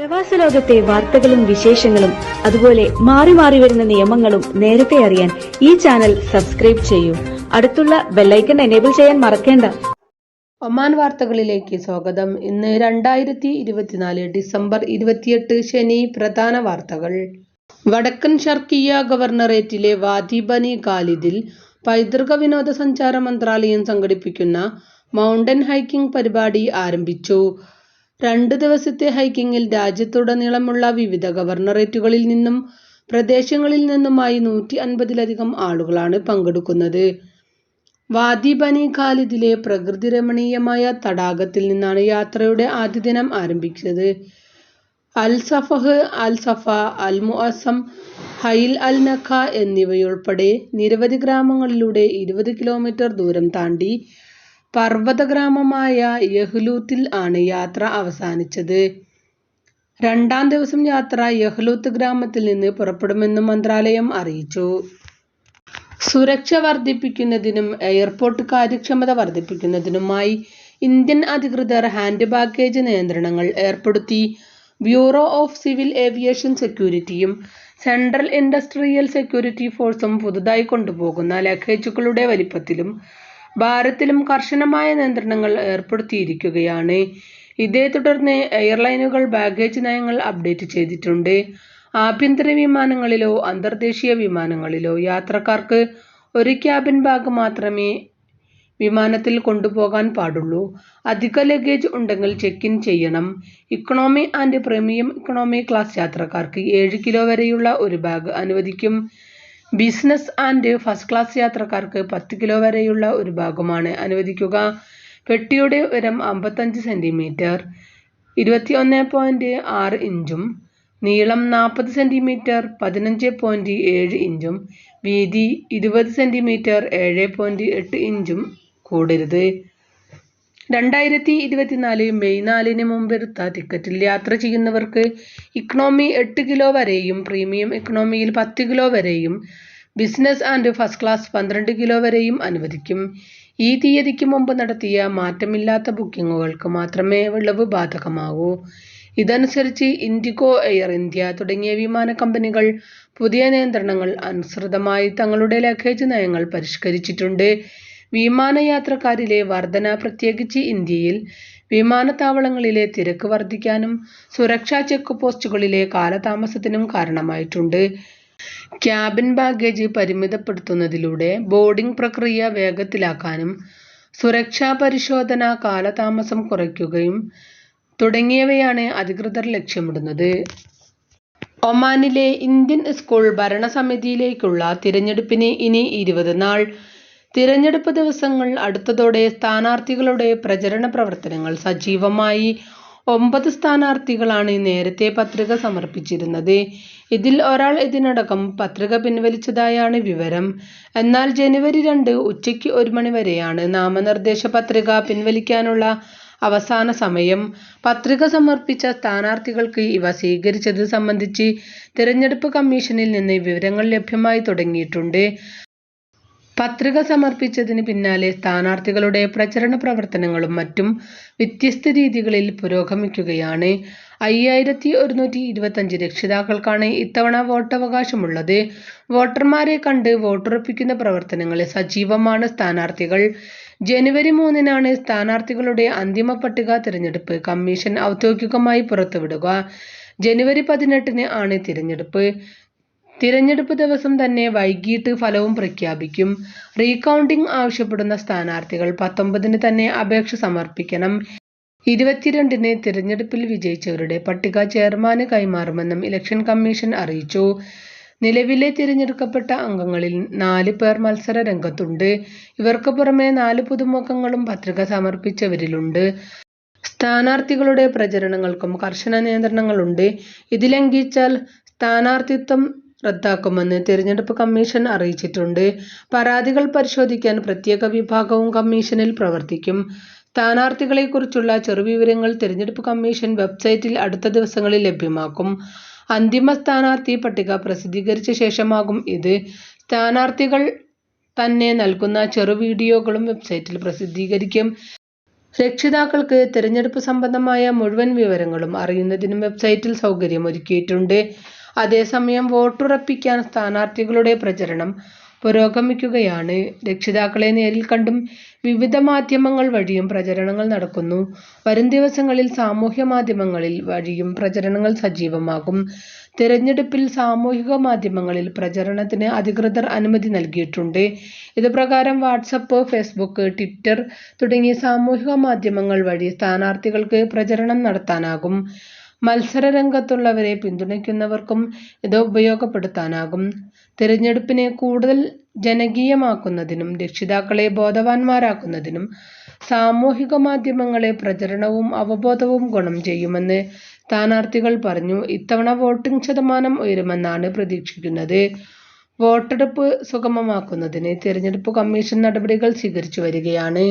പ്രവാസ ലോകത്തെ വാർത്തകളും വിശേഷങ്ങളും അതുപോലെ മാറി മാറി വരുന്ന നിയമങ്ങളും നേരത്തെ അറിയാൻ ഈ ചാനൽ സബ്സ്ക്രൈബ് ചെയ്യൂ. അടുത്തുള്ള ബെല്ലൈക്കൺ എനേബിൾ ചെയ്യാൻ മറക്കേണ്ട. ഒമാൻ വാർത്തകളിലേക്ക് സ്വാഗതം. ഇന്ന് 2024 ഡിസംബർ 28 ശനി. പ്രധാന വാർത്തകൾ. വടക്കൻ ഷർക്കിയ ഗവർണറേറ്റിലെ വാദി ബനി ഖാലിദിൽ പൈതൃക വിനോദസഞ്ചാര മന്ത്രാലയം സംഘടിപ്പിക്കുന്ന മൗണ്ടൻ ഹൈക്കിംഗ് പരിപാടി ആരംഭിച്ചു. 2 ദിവസത്തെ ഹൈക്കിങ്ങിൽ രാജ്യത്തുടനീളമുള്ള വിവിധ ഗവർണറേറ്റുകളിൽ നിന്നും പ്രദേശങ്ങളിൽ നിന്നുമായി 150-ലധികം ആളുകളാണ് പങ്കെടുക്കുന്നത്. വാദി ബനി ഖാലിദിലെ പ്രകൃതി രമണീയമായ തടാകത്തിൽ നിന്നാണ് യാത്രയുടെ ആദ്യ ദിനം ആരംഭിച്ചത്. അൽ സഫഹ്, അൽ സഫ, അൽ മുഅസം, ഹൈൽ അൽ നഖ എന്നിവയുൾപ്പെടെ നിരവധി ഗ്രാമങ്ങളിലൂടെ 20 കിലോമീറ്റർ ദൂരം താണ്ടി പർവ്വത ഗ്രാമമായ യഹ്ലൂത്തിൽ ആണ് യാത്ര അവസാനിച്ചത്. 2ാം ദിവസം യാത്ര യഹ്ലൂത്ത് ഗ്രാമത്തിൽ നിന്ന് പുറപ്പെടുമെന്നും മന്ത്രാലയം അറിയിച്ചു. സുരക്ഷ വർദ്ധിപ്പിക്കുന്നതിനും എയർപോർട്ട് കാര്യക്ഷമത വർദ്ധിപ്പിക്കുന്നതിനുമായി ഇന്ത്യൻ അധികൃതർ ഹാൻഡ് ബാഗേജ് നിയന്ത്രണങ്ങൾ ഏർപ്പെടുത്തി. ബ്യൂറോ ഓഫ് സിവിൽ ഏവിയേഷൻ സെക്യൂരിറ്റിയും സെൻട്രൽ ഇൻഡസ്ട്രിയൽ സെക്യൂരിറ്റി ഫോഴ്സും പുതുതായി കൊണ്ടുപോകുന്ന ലഗേജുകളുടെ വലിപ്പത്തിലും ഭാരത്തിലും കർശനമായ നിയന്ത്രണങ്ങൾ ഏർപ്പെടുത്തിയിരിക്കുകയാണ്. ഇതേ തുടർന്ന് എയർലൈനുകൾ ബാഗേജ് നയങ്ങൾ അപ്ഡേറ്റ് ചെയ്തിട്ടുണ്ട്. ആഭ്യന്തര വിമാനങ്ങളിലോ അന്തർദേശീയ വിമാനങ്ങളിലോ യാത്രക്കാർക്ക് ഒരു ക്യാബിൻ ബാഗ് മാത്രമേ വിമാനത്തിൽ കൊണ്ടുപോകാൻ പാടുള്ളൂ. അധിക ലഗേജ് ഉണ്ടെങ്കിൽ ചെക്ക് ഇൻ ചെയ്യണം. Economy and premium economy class യാത്രക്കാർക്ക് 7 കിലോ വരെയുള്ള ഒരു ബാഗ് അനുവദിക്കും. ബിസിനസ് ആൻഡ് ഫസ്റ്റ് ക്ലാസ് യാത്രക്കാർക്ക് 10 കിലോ വരെയുള്ള ഒരു ബാഗുമാണ് അനുവദിക്കുക. പെട്ടിയുടെ ഉയരം 55 സെന്റിമീറ്റർ 21.6 ഇഞ്ചും നീളം 40 സെന്റിമീറ്റർ 15.7 ഇഞ്ചും വീതി 20 സെന്റിമീറ്റർ 7.8 ഇഞ്ചും കൂടരുത്. 2024 മെയ് 4 മുമ്പെടുത്ത ടിക്കറ്റിൽ യാത്ര ചെയ്യുന്നവർക്ക് ഇക്കണോമി 8 കിലോ വരെയും പ്രീമിയം ഇക്കണോമിയിൽ 10 കിലോ വരെയും business and first class 12 kilo വരെയും അനുവദിക്കും. ഈ തീയതിക്ക് മുമ്പ് നടത്തിയ മാറ്റമില്ലാത്ത ബുക്കിങ്ങുകൾക്ക് മാത്രമേ ഇളവ് ബാധകമാകൂ. ഇതനുസരിച്ച് ഇൻഡിഗോ, എയർ ഇന്ത്യ തുടങ്ങിയ വിമാന കമ്പനികൾ പുതിയ നിയന്ത്രണങ്ങൾ അനുസൃതമായി തങ്ങളുടെ ലഗേജ് നയങ്ങൾ പരിഷ്കരിച്ചിട്ടുണ്ട്. വിമാനയാത്രക്കാരിലെ വർധന പ്രത്യേകിച്ച് ഇന്ത്യയിൽ വിമാനത്താവളങ്ങളിലെ തിരക്ക് വർദ്ധിക്കാനും സുരക്ഷാ ചെക്ക് പോസ്റ്റുകളിലെ കാലതാമസത്തിനും കാരണമായിട്ടുണ്ട്. ക്യാബിൻ ബാഗേജ് പരിമിതപ്പെടുത്തുന്നതിലൂടെ ബോർഡിംഗ് പ്രക്രിയ വേഗത്തിലാക്കാനും സുരക്ഷാ പരിശോധന കാലതാമസം കുറയ്ക്കുകയും തുടങ്ങിയവയാണ് അധികൃതർ ലക്ഷ്യമിടുന്നത്. ഒമാനിലെ ഇന്ത്യൻ സ്കൂൾ ഭരണസമിതിയിലേക്കുള്ള തിരഞ്ഞെടുപ്പിന് ഇനി 20 നാൾ. തിരഞ്ഞെടുപ്പ് ദിവസങ്ങൾ അടുത്തതോടെ സ്ഥാനാർത്ഥികളുടെ പ്രചരണ പ്രവർത്തനങ്ങൾ സജീവമായി. 9 സ്ഥാനാർത്ഥികളാണ് നേരത്തെ പത്രിക സമർപ്പിച്ചിരുന്നത്. ഇതിൽ ഒരാൾ ഇതിനകം പത്രിക പിൻവലിച്ചതായാണ് വിവരം. എന്നാൽ ജനുവരി 2 ഉച്ചയ്ക്ക് 1 മണി വരെയാണ് നാമനിർദ്ദേശ പത്രിക പിൻവലിക്കാനുള്ള അവസാന സമയം. പത്രിക സമർപ്പിച്ച സ്ഥാനാർത്ഥികൾക്ക് ഇവ സ്വീകരിച്ചത് സംബന്ധിച്ച് തിരഞ്ഞെടുപ്പ് കമ്മീഷനിൽ നിന്ന് വിവരങ്ങൾ ലഭ്യമായി തുടങ്ങിയിട്ടുണ്ട്. പത്രിക സമർപ്പിച്ചതിന് പിന്നാലെ സ്ഥാനാർത്ഥികളുടെ പ്രചരണ പ്രവർത്തനങ്ങളും മറ്റും വ്യത്യസ്ത രീതികളിൽ പുരോഗമിക്കുകയാണ്. 5125 രക്ഷിതാക്കൾക്കാണ് ഇത്തവണ വോട്ടവകാശമുള്ളത്. വോട്ടർമാരെ കണ്ട് വോട്ടുറപ്പിക്കുന്ന പ്രവർത്തനങ്ങളിൽ സജീവമാണ് സ്ഥാനാർത്ഥികൾ. ജനുവരി 3 സ്ഥാനാർത്ഥികളുടെ അന്തിമ പട്ടിക തിരഞ്ഞെടുപ്പ് കമ്മീഷൻ ഔദ്യോഗികമായി പുറത്തുവിടുക. ജനുവരി 18 ആണ് തിരഞ്ഞെടുപ്പ്. തിരഞ്ഞെടുപ്പ് ദിവസം തന്നെ വൈകിട്ട് ഫലവും പ്രഖ്യാപിക്കും. റീകൗണ്ടിംഗ് ആവശ്യപ്പെടുന്ന സ്ഥാനാർത്ഥികൾ 19 തന്നെ അപേക്ഷ സമർപ്പിക്കണം. 22 തിരഞ്ഞെടുപ്പിൽ വിജയിച്ചവരുടെ പട്ടിക ചെയർമാന് കൈമാറുമെന്നും ഇലക്ഷൻ കമ്മീഷൻ അറിയിച്ചു. നിലവിലെ തിരഞ്ഞെടുക്കപ്പെട്ട അംഗങ്ങളിൽ 4 പേർ മത്സര രംഗത്തുണ്ട്. ഇവർക്ക് പുറമെ 4 പുതുമുഖങ്ങളും പത്രിക സമർപ്പിച്ചവരിലുണ്ട്. സ്ഥാനാർത്ഥികളുടെ പ്രചരണങ്ങൾക്കും കർശന നിയന്ത്രണങ്ങളുണ്ട്. ഇത് ലംഘിച്ചാൽ സ്ഥാനാർത്ഥിത്വം റദ്ദാക്കുമെന്ന് തിരഞ്ഞെടുപ്പ് കമ്മീഷൻ അറിയിച്ചിട്ടുണ്ട്. പരാതികൾ പരിശോധിക്കാൻ പ്രത്യേക വിഭാഗവും കമ്മീഷനിൽ പ്രവർത്തിക്കും. സ്ഥാനാർത്ഥികളെക്കുറിച്ചുള്ള ചെറുവിവരങ്ങൾ തിരഞ്ഞെടുപ്പ് കമ്മീഷൻ വെബ്സൈറ്റിൽ അടുത്ത ദിവസങ്ങളിൽ ലഭ്യമാക്കും. അന്തിമ സ്ഥാനാർത്ഥി പട്ടിക പ്രസിദ്ധീകരിച്ച ശേഷമാകും ഇത്. സ്ഥാനാർത്ഥികൾ തന്നെ നൽകുന്ന ചെറു വീഡിയോകളും വെബ്സൈറ്റിൽ പ്രസിദ്ധീകരിക്കും. രക്ഷിതാക്കൾക്ക് തിരഞ്ഞെടുപ്പ് സംബന്ധമായ മുഴുവൻ വിവരങ്ങളും അറിയുന്നതിനും വെബ്സൈറ്റിൽ സൗകര്യം ഒരുക്കിയിട്ടുണ്ട്. അതേസമയം വോട്ടുറപ്പിക്കാൻ സ്ഥാനാർത്ഥികളുടെ പ്രചരണം പുരോഗമിക്കുകയാണ്. രക്ഷിതാക്കളെ നേരിൽ കണ്ടും വിവിധ മാധ്യമങ്ങൾ വഴിയും പ്രചരണങ്ങൾ നടക്കുന്നു. വരും ദിവസങ്ങളിൽ സാമൂഹ്യ മാധ്യമങ്ങളിൽ വഴിയും പ്രചരണങ്ങൾ സജീവമാകും. തിരഞ്ഞെടുപ്പിൽ സാമൂഹിക മാധ്യമങ്ങളിൽ പ്രചരണത്തിന് അധികൃതർ അനുമതി നൽകിയിട്ടുണ്ട്. ഇതുപ്രകാരം വാട്സ്ആപ്പ്, ഫേസ്ബുക്ക്, ട്വിറ്റർ തുടങ്ങിയ സാമൂഹിക മാധ്യമങ്ങൾ വഴി സ്ഥാനാർത്ഥികൾക്ക് പ്രചരണം നടത്താനാകും. മത്സരരംഗത്തുള്ളവരെ പിന്തുണയ്ക്കുന്നവർക്കും ഇത് ഉപയോഗപ്പെടുത്താനാകും. തിരഞ്ഞെടുപ്പിനെ കൂടുതൽ ജനകീയമാക്കുന്നതിനും രക്ഷിതാക്കളെ ബോധവാന്മാരാക്കുന്നതിനും സാമൂഹിക മാധ്യമങ്ങളെ പ്രചരണവും അവബോധവും ഗുണം ചെയ്യുമെന്ന് സ്ഥാനാർത്ഥികൾ പറഞ്ഞു. ഇത്തവണ വോട്ടിംഗ് ശതമാനം ഉയരുമെന്നാണ് പ്രതീക്ഷിക്കുന്നത്. വോട്ടെടുപ്പ് സുഗമമാക്കുന്നതിന് തിരഞ്ഞെടുപ്പ് കമ്മീഷൻ നടപടികൾ സ്വീകരിച്ചു വരികയാണ്.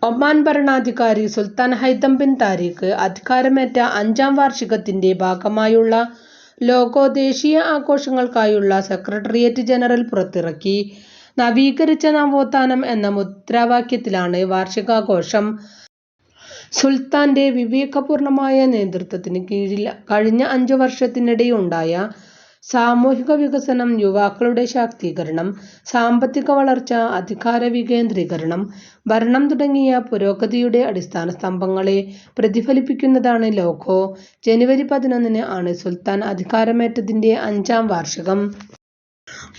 ഒമാൻ ഭരണാധികാരി സുൽത്താൻ ഹൈതം ബിൻ താരിഖ് അധികാരമേറ്റ 5ാം വാർഷികത്തിന്റെ ഭാഗമായുള്ള ലോഗോ ദേശീയ ആഘോഷങ്ങൾക്കായുള്ള സെക്രട്ടേറിയറ്റ് ജനറൽ പുറത്തിറക്കി. നവീകരിച്ച നവോത്ഥാനം എന്ന മുദ്രാവാക്യത്തിലാണ് വാർഷികാഘോഷം. സുൽത്താന്റെ വിവേകപൂർണമായ നേതൃത്വത്തിന് കീഴിൽ കഴിഞ്ഞ 5 വർഷത്തിനിടെയുണ്ടായ സാമൂഹിക വികസനം, യുവാക്കളുടെ ശാക്തീകരണം, സാമ്പത്തിക വളർച്ച, അധികാര വികേന്ദ്രീകരണം, ഭരണം തുടങ്ങിയ പുരോഗതിയുടെ അടിസ്ഥാന സ്തംഭങ്ങളെ പ്രതിഫലിപ്പിക്കുന്നതാണ് ലോഗോ. ജനുവരി 11 ആണ് സുൽത്താൻ അധികാരമേറ്റതിന്റെ 5ാം വാർഷികം.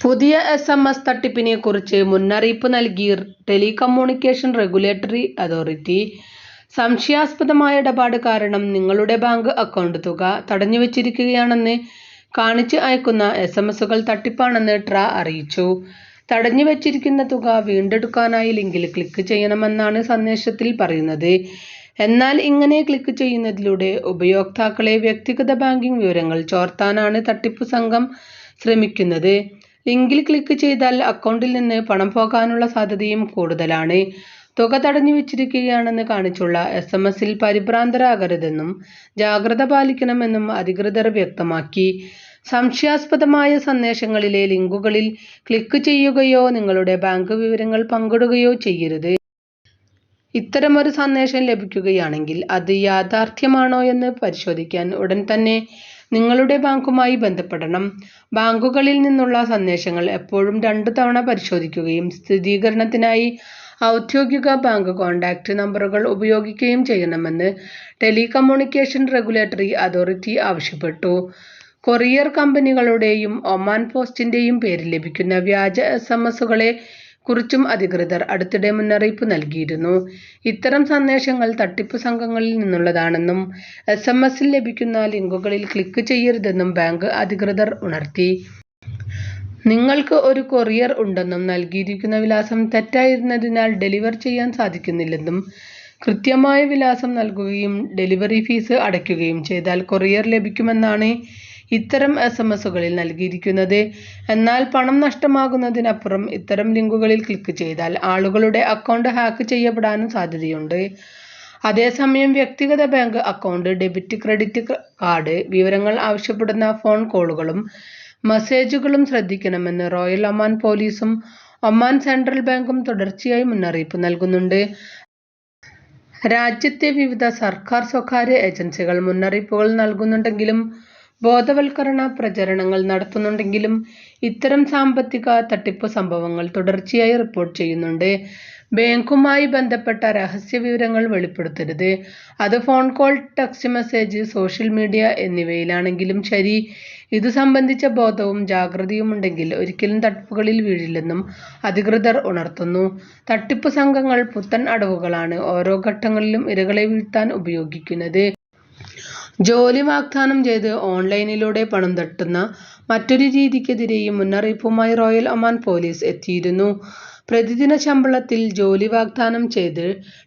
പുതിയ SMS തട്ടിപ്പിനെ കുറിച്ച് മുന്നറിയിപ്പ് നൽകി ടെലികമ്മ്യൂണിക്കേഷൻ റെഗുലേറ്ററി അതോറിറ്റി. സംശയാസ്പദമായ ഇടപാട് കാരണം നിങ്ങളുടെ ബാങ്ക് അക്കൗണ്ട് തുക തടഞ്ഞുവച്ചിരിക്കുകയാണെന്ന് കാണിച്ച് അയക്കുന്ന SMS-കൾ തട്ടിപ്പാണെന്ന് ട്രാ അറിയിച്ചു. തടഞ്ഞുവച്ചിരിക്കുന്ന തുക വീണ്ടെടുക്കാനായി ലിങ്കിൽ ക്ലിക്ക് ചെയ്യണമെന്നാണ് സന്ദേശത്തിൽ പറയുന്നത്. എന്നാൽ ഇങ്ങനെ ക്ലിക്ക് ചെയ്യുന്നതിലൂടെ ഉപയോക്താക്കളെ വ്യക്തിഗത ബാങ്കിംഗ് വിവരങ്ങൾ ചോർത്താനാണ് തട്ടിപ്പു സംഘം ശ്രമിക്കുന്നത്. ലിങ്കിൽ ക്ലിക്ക് ചെയ്താൽ അക്കൗണ്ടിൽ നിന്ന് പണം പോകാനുള്ള സാധ്യതയും കൂടുതലാണ്. തുക തടഞ്ഞുവച്ചിരിക്കുകയാണെന്ന് കാണിച്ചുള്ള SMS-ൽ പരിഭ്രാന്തരാകരുതെന്നും ജാഗ്രത പാലിക്കണമെന്നും അധികൃതർ വ്യക്തമാക്കി. സംശയാസ്പദമായ സന്ദേശങ്ങളിലെ ലിങ്കുകളിൽ ക്ലിക്ക് ചെയ്യുകയോ നിങ്ങളുടെ ബാങ്ക് വിവരങ്ങൾ പങ്കിടുകയോ ചെയ്യരുത്. ഇത്തരമൊരു സന്ദേശം ലഭിക്കുകയാണെങ്കിൽ അത് യാഥാർത്ഥ്യമാണോയെന്ന് പരിശോധിക്കാൻ ഉടൻ തന്നെ നിങ്ങളുടെ ബാങ്കുമായി ബന്ധപ്പെടണം. ബാങ്കുകളിൽ നിന്നുള്ള സന്ദേശങ്ങൾ എപ്പോഴും 2 തവണ പരിശോധിക്കുകയും സ്ഥിരീകരണത്തിനായി ഔദ്യോഗിക ബാങ്ക് കോൺടാക്റ്റ് നമ്പറുകൾ ഉപയോഗിക്കുകയും ചെയ്യണമെന്ന് ടെലികമ്മ്യൂണിക്കേഷൻ റെഗുലേറ്ററി അതോറിറ്റി ആവശ്യപ്പെട്ടു. കൊറിയർ കമ്പനികളുടെയും ഒമാൻ പോസ്റ്റിന്റെയും പേരിൽ ലഭിക്കുന്ന വ്യാജ SMS-കളെ കുറിച്ചും അധികൃതർ അടുത്തിടെ മുന്നറിയിപ്പ് നൽകിയിരുന്നു. ഇത്തരം സന്ദേശങ്ങൾ തട്ടിപ്പു സംഘങ്ങളിൽ നിന്നുള്ളതാണെന്നും SMS-ൽ ലഭിക്കുന്ന ലിങ്കുകളിൽ ക്ലിക്ക് ചെയ്യരുതെന്നും ബാങ്ക് അധികൃതർ ഉണർത്തി. നിങ്ങൾക്ക് ഒരു കൊറിയർ ഉണ്ടെന്നും നൽകിയിരിക്കുന്ന വിലാസം തെറ്റായിരുന്നതിനാൽ ഡെലിവർ ചെയ്യാൻ സാധിക്കുന്നില്ലെന്നും കൃത്യമായ വിലാസം നൽകുകയും ഡെലിവറി ഫീസ് അടയ്ക്കുകയും ചെയ്താൽ കൊറിയർ ലഭിക്കുമെന്നാണ് ഇത്തരം SMS-കളിൽ നൽകിയിരിക്കുന്നത്. എന്നാൽ പണം നഷ്ടമാകുന്നതിനപ്പുറം ഇത്തരം ലിങ്കുകളിൽ ക്ലിക്ക് ചെയ്താൽ ആളുകളുടെ അക്കൗണ്ട് ഹാക്ക് ചെയ്യപ്പെടാനും സാധ്യതയുണ്ട്. അതേസമയം വ്യക്തിഗത bank account, debit, credit card വിവരങ്ങൾ ആവശ്യപ്പെടുന്ന ഫോൺ കോളുകളും മെസ്സേജുകളും ശ്രദ്ധിക്കണമെന്ന് റോയൽ ഒമാൻ പോലീസും ഒമാൻ സെൻട്രൽ ബാങ്കും തുടർച്ചയായി മുന്നറിയിപ്പ് നൽകുന്നുണ്ട്. രാജ്യത്തെ വിവിധ സർക്കാർ, സ്വകാര്യ ഏജൻസികൾ മുന്നറിയിപ്പുകൾ നൽകുന്നുണ്ടെങ്കിലും ബോധവൽക്കരണ പ്രചരണങ്ങൾ നടത്തുന്നുണ്ടെങ്കിലും ഇത്തരം സാമ്പത്തിക തട്ടിപ്പ് സംഭവങ്ങൾ തുടർച്ചയായി റിപ്പോർട്ട് ചെയ്യുന്നുണ്ട്. ബാങ്കുമായി ബന്ധപ്പെട്ട രഹസ്യ വിവരങ്ങൾ വെളിപ്പെടുത്തരുത്. അത് phone call, text message, social media എന്നിവയിലാണെങ്കിലും ശരി. ഇതു സംബന്ധിച്ച ബോധവും ജാഗ്രതയുമുണ്ടെങ്കിൽ ഒരിക്കലും തട്ടിപ്പുകളിൽ വീഴില്ലെന്നും അധികൃതർ ഉണർത്തുന്നു. തട്ടിപ്പു സംഘങ്ങൾ പുത്തൻ അടവുകളാണ് ഓരോ ഘട്ടങ്ങളിലും ഇരകളെ വീഴ്ത്താൻ ഉപയോഗിക്കുന്നത്. ജോലി വാഗ്ദാനം ചെയ്ത് ഓൺലൈനിലൂടെ പണം തട്ടുന്ന മറ്റൊരു രീതിക്കെതിരെയും മുന്നറിയിപ്പുമായി റോയൽ ഒമാൻ പോലീസ് എത്തിയിരുന്നു. പ്രതിദിന ശമ്പളത്തിൽ ജോലി വാഗ്ദാനം ചെയ്ത്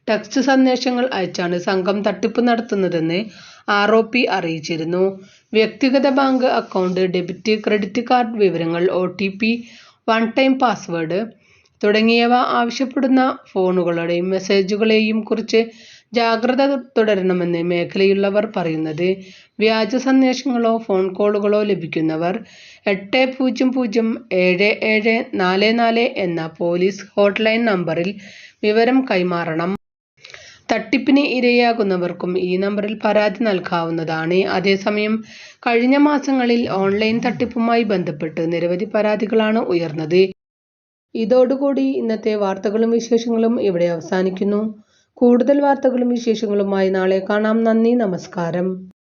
ടെക്സ്റ്റ് സന്ദേശങ്ങൾ അയച്ചാണ് സംഘം തട്ടിപ്പ് നടത്തുന്നതെന്ന് ROP അറിയിച്ചിരുന്നു. വ്യക്തിഗത bank account, debit, credit card വിവരങ്ങൾ, OTP, വൺ ടൈം പാസ്വേഡ് തുടങ്ങിയവ ആവശ്യപ്പെടുന്ന ഫോണുകളെയും മെസ്സേജുകളെയും കുറിച്ച് ജാഗ്രത തുടരണമെന്ന് മേഖലയിലുള്ളവർ പറയുന്നത്. വ്യാജ സന്ദേശങ്ങളോ ഫോൺ കോളുകളോ ലഭിക്കുന്നവർ 800-7744 എന്ന പോലീസ് ഹോട്ട്ലൈൻ നമ്പറിൽ വിവരം കൈമാറണം. തട്ടിപ്പിന് ഇരയാകുന്നവർക്കും ഈ നമ്പറിൽ പരാതി നൽകാവുന്നതാണ്. അതേസമയം കഴിഞ്ഞ മാസങ്ങളിൽ ഓൺലൈൻ തട്ടിപ്പുമായി ബന്ധപ്പെട്ട് നിരവധി പരാതികളാണ് ഉയർന്നത്. ഇതോടുകൂടി ഇന്നത്തെ വാർത്തകളും വിശേഷങ്ങളും ഇവിടെ അവസാനിക്കുന്നു. കൂടുതൽ വാർത്തകളും വിശേഷങ്ങളുമായി നാളെ കാണാം. നന്ദി, നമസ്കാരം.